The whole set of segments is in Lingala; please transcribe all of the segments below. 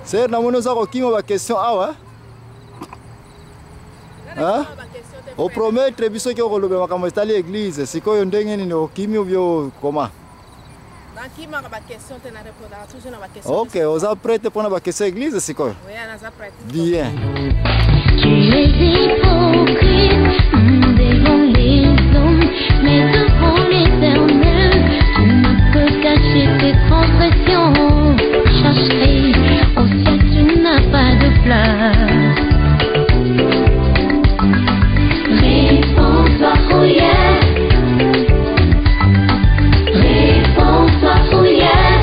C'est na mono za ko kima ba question awa. Hein? Au promettre biso ke ko lobe makambo stali église, sikoyo ndenge ni okimi obyo koma. Na kima ba question te na répondre toujours na ba question. OK, oza prête pour na ba question église sikoyo. Oui, on a prête. Bien. Tu es hypocrite devant les hommes, mais devant l'Éternel, tu ne peux cacher tes transgressions. Chercherai au ciel, tu n'as pas de place. Réponds-toi, oh yeah. Réponds-toi, oh yeah.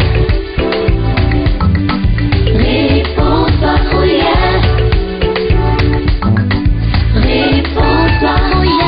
Réponds-toi, oh yeah. Réponds-toi, oh yeah.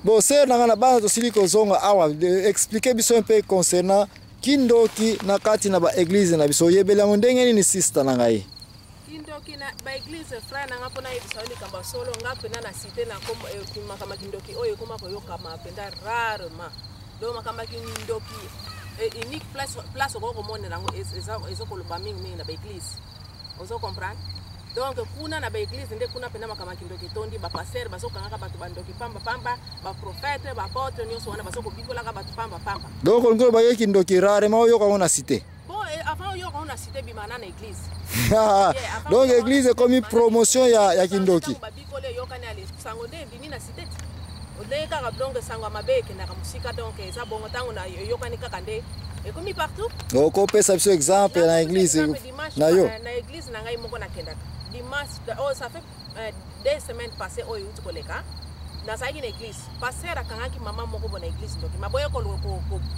Bon, c'est na bana to siliko zonga awa expliquer biso un peu concernant kindoki na kati na ba église na biso yebela ndenge ni sister na ngai. Kindoki na ba église frère na ngapo na yebisali kamba solo ngape na cité na koma kama kindoki oyo koma ko yoka mapenda rarement. Donc makamba kindoki unique place ko mona nango ezo ko lupa mingi na ba église. Ozo comprendre? Donc kuna na ba église nde kuna pena makama kindoki tondi ba pasteur bazokanga batu bandoki pamba pamba ba prophète ba apôtre nyonso wana bazoko bikola ka batu pamba pamba. Donc ngolo ba kindoki rare ma oyo ko na cité. Bon avant yo ko na cité bimana na église. Donc église comme une promotion ya kindoki. Ba bikole yo kana ale sango nde bimi na cité. Odeka ka blonge sango mabeke na musika donc eza bongo tango na yo kana kaka nde et comme partout. Donc on peut savoir exemple na église na yo. Na église na ngai moko na kendaka. Dimanche, oh, ça fait 2 semaines passées au YouTube koleka. Na sa église, passer à kangaki maman moko bona église donc maboya ko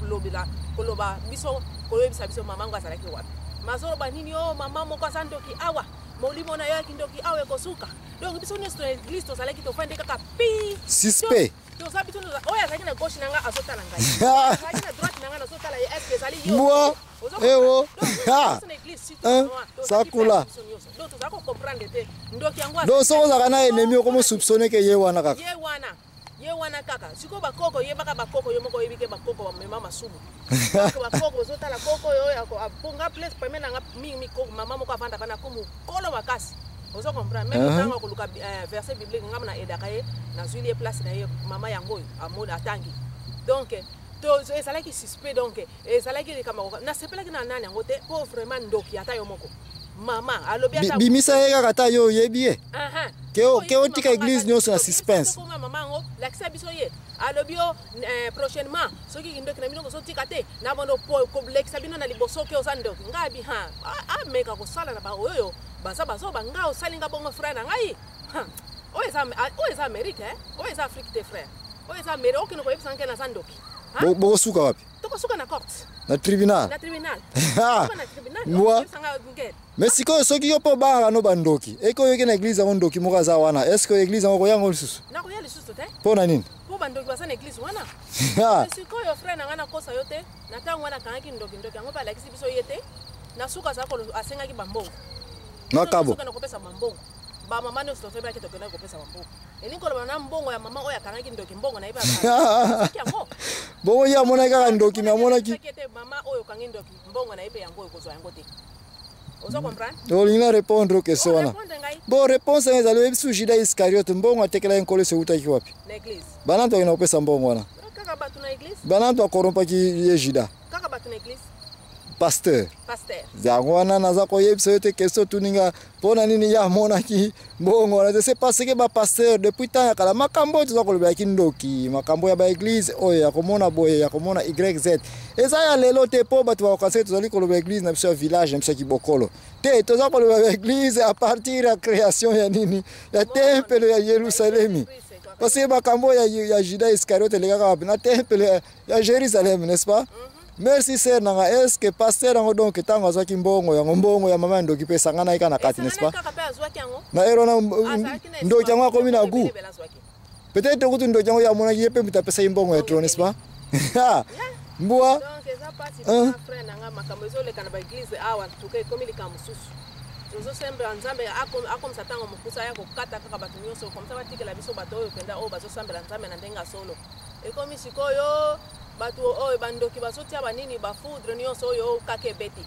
lobila koloba biso kolobisa biso maman ngo azalaki wapi. Mazoro banini oh maman moko asandoki awa. Molimo na yo kindoki awe kosuka. Donc biso ni sto église to salaki to fande kaka pi. Suspect. To sabi to oya zaki na gauche nanga azota na ngai. Zaki na droite nanga azota la est que zali yo. Moi. Eh oh. Ah. Ça coula. Donc so za kana ennemi ko mo soupçonner que ye wana kaka. Ye wana kaka. Siko bakoko ye baka bakoko yo moko yebike bakoko ba mama masubu. Bakoko zota la koko yo ya ko apunga place pemena mi ko mama moko avanda kana komu kolo makasi. Ozo comprendre même tango ko luka verset biblique ngamna edakaye na zulie place na ye mama yango amona atangi. Donc to ezalaki suspect donc ezalaki kama na sepelaki na nani yango te po vraiment ndoki ata yo moko mama alobi ata bimisa yeka kata yo yebie ke otika église nyonso na suspense ko mama ngo lakisa biso ye alobi yo prochainement soki ndoki na bino ko tika te na bono ko lakisa bino na liboso ke osandoki ngabi a meka ko sala na ba oyo baza nga osalinga bongo frère na ngai oyo Amerique oyo Afrique te frère oyo Amerique okino ko yebisa nke na sandoki. Boko suka wapi? Toko suka na court. Na tribunal. Na tribunal. Na tribunal. Moi. Mais siko soki yo po banga no bandoki. Eko yoke na église ngo ndoki moka za wana. Est-ce que église ngo yango lisusu? Na ko ya lisusu te? Po na nini? Po bandoki basa na église wana. Siko yo frère na ngana kosa yote. Na tango wana kangaki ndoki ngo ba lakisi biso yete. Na suka za ko asenga ki bambongo. Na kabo. Suka na kopesa bambongo. Ba mama no stofe ba kitoko na kopesa bambongo. Elinko na mbongo ya mama oya kangaki ndoki mbongo na iba. Bongo ya mona kaka ndoki na mona ki. Mama oyo kangi ndoki mbongo na ibe yango ekozwa yango te. Ozo comprendre? Olinga répondre aux questions wana. Bon réponse ezalo ebisu Judas Iscariote mbongo atekela enkolo se utaki wapi? Na église. Bananto ina opesa mbongo wana. Kaka batu na église? Bananto akorompa ki ye Judas. Kaka batu na église? pasteur. Pasteur. Yango wana naza koyebisa yo te question tuninga mpona nini ya monaki mbongo wana c'est parce que ba pasteur depuis temps ya kala makambo toza koloba kindoki makambo ya ba église oyo ya komona boye ya komona YZ eza ya lelo te po bato ba okase tozali koloba église na biso ya village na biso ya Kibokolo te toza koloba église à partir ya création ya nini ya temple ya Yerusalemi parce que makambo ya Judas Iscariote lekaka wapi na temple ya Jérusalem n'est-ce pas? Merci sir nanga est-ce que pasteur ngo donc tango azwaki mbongo ya mama ndoki pesa ngana ikana kati n'est-ce pas na erona ndoki yango akomi na gu peut-être kutu ndoki yango ya mona yepe mita pesa imbongo ya tro n'est-ce pas mbwa donc eza pasi frère nanga makambo ezoleka na ba église awa tuke komi likamususu tozo sembe nzambe akom satango mukusa yako kata kaka batu nyonso comme ça batikela biso bato oyo penda o bazo sambela nzambe na ndenga solo ekomi sikoyo batu oyo bandoki basotia banini bafoudre nyonso oyo kake beti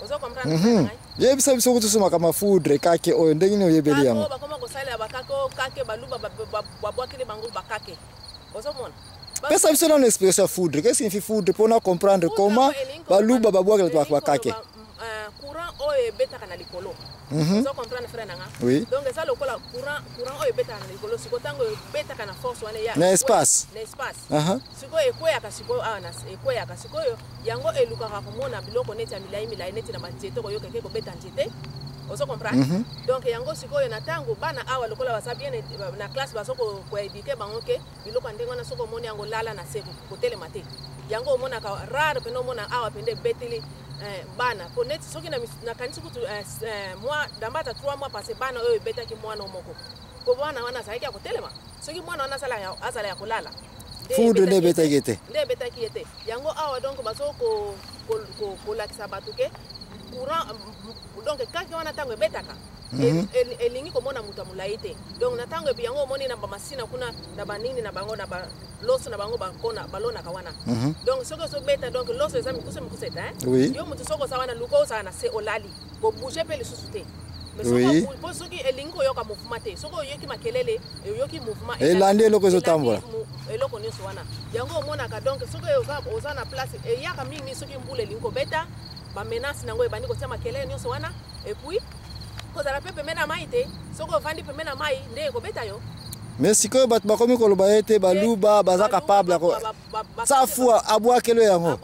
ozo comprendre yebisa biso kutusuma kama foudre kake oyo ndengine oyebeli yango bakoma kosala bakako kake baluba babwakile bango bakake ozo mona pesa biso na expression foudre qu'est-ce que signifie foudre pour na comprendre comment baluba babwakile bakake courant oyo betaka na likolo ozo comprendre frère nanga oui donc ça le courant oyo betaka na likolo siko tango betaka na force wana ya na espace siko ekweyaka siko ana ekweyaka siko yango elukaka komona biloko neti ya milai neti na banzete koyo keke ko beta nzete ozo comprendre donc yango siko na tango bana awa lokola basa bien na classe basoko ko éduquer bango ke biloko ndengo na soko moni yango lala na seko kotele mate yango mona ka rare peno mona awa pende beteli bana poneti soki na kanisi kutu moi dambata 3 mois passé bana oyo betaki mwana omoko ko bana wana saiki ya kotelema soki mwana wana asala ya kolala foudre ne betaki ete yango awa donc baso ko lakisa batu ke courant donc kaki wana tango betaka elingi komona muta mulaite donc na tango epi yango omoni na bamasina kuna na banini na bango na ba loso na bango bakona balona kawana donc soko so beta donc loso eza mikuse yo mutu soko sawana luko sa na se olali bo bouger pe le susute mais soko po soki elingi koyoka mouvement te soko yoki makelele yoki mouvement elandi eloko ezotambola eloko nyonso wana yango omonaka donc soko oza na place eyaka mingi soki mbula elingi kobeta ba menace nango ebandi kotia makelele nyonso wana et puis kozala pe pemena mai te soko ovandi pemena mai nde ekobeta yo mais sikoyo bato bakomi koloba ete baluba baza capable safu abwakelo yango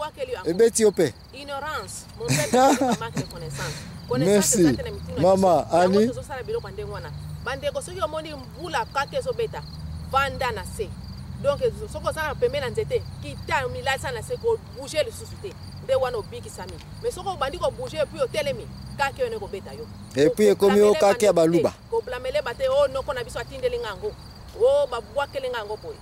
ebeti yo pe ignorance mon père manque de connaissance merci mama ani tozosala biloko ndenge wana bandeko soki omoni mbula kake ezobeta vanda na se donc soko osala pemena nzete kita milasa na se kobouge lisusu te nde wana obikisami mais soko obandi kobouge epuis otelemi kake yo ne kobeta yo epuis ekomi yo kake ya baluba koblamele bate o noko na biso atindeli ngango o babwakeli ngango boye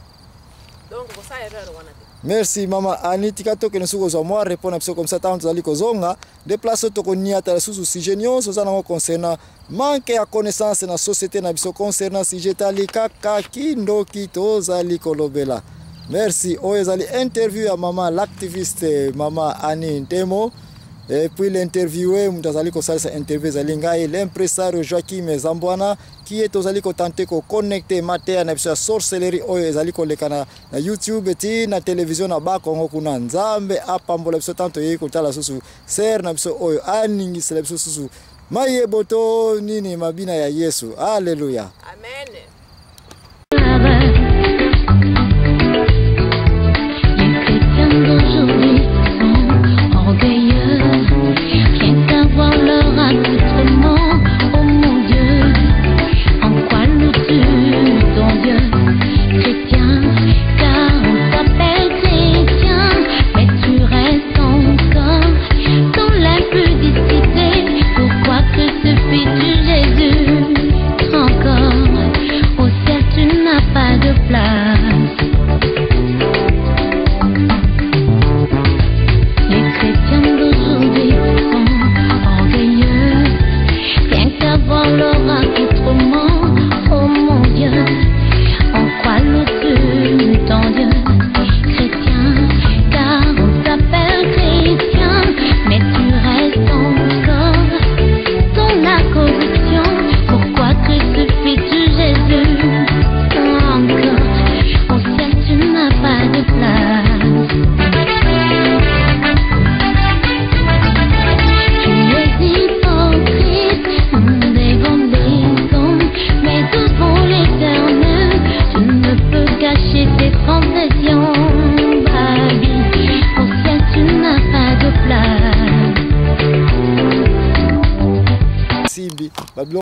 donc kosala erreur wana te merci mama ani tika tokende soki ozwa mwa répondre na biso comme ça ntango tozali kozonga deplace tokoniata lisusu sujet nyonso oza nango concernant manque ya connaissance na société na biso concernant sujet tali kaka kindoki tozali kolobela merci oyo ezali interview ya mama l'activiste mama Ani Ntemo et puis l'interviewé mutazali kosalisa interview ezali ngai l'impresario Joachim Zambwana qui est ozali kotante ko connecter mater na biso ya sorcellerie oyo ezali koleka na YouTube ti na television na bakongo kuna nzambe apambola biso tanto yei kotala susu ser na biso oyo aningisela biso susu mayeboto nini mabina ya Yesu haleluya amen. babiloko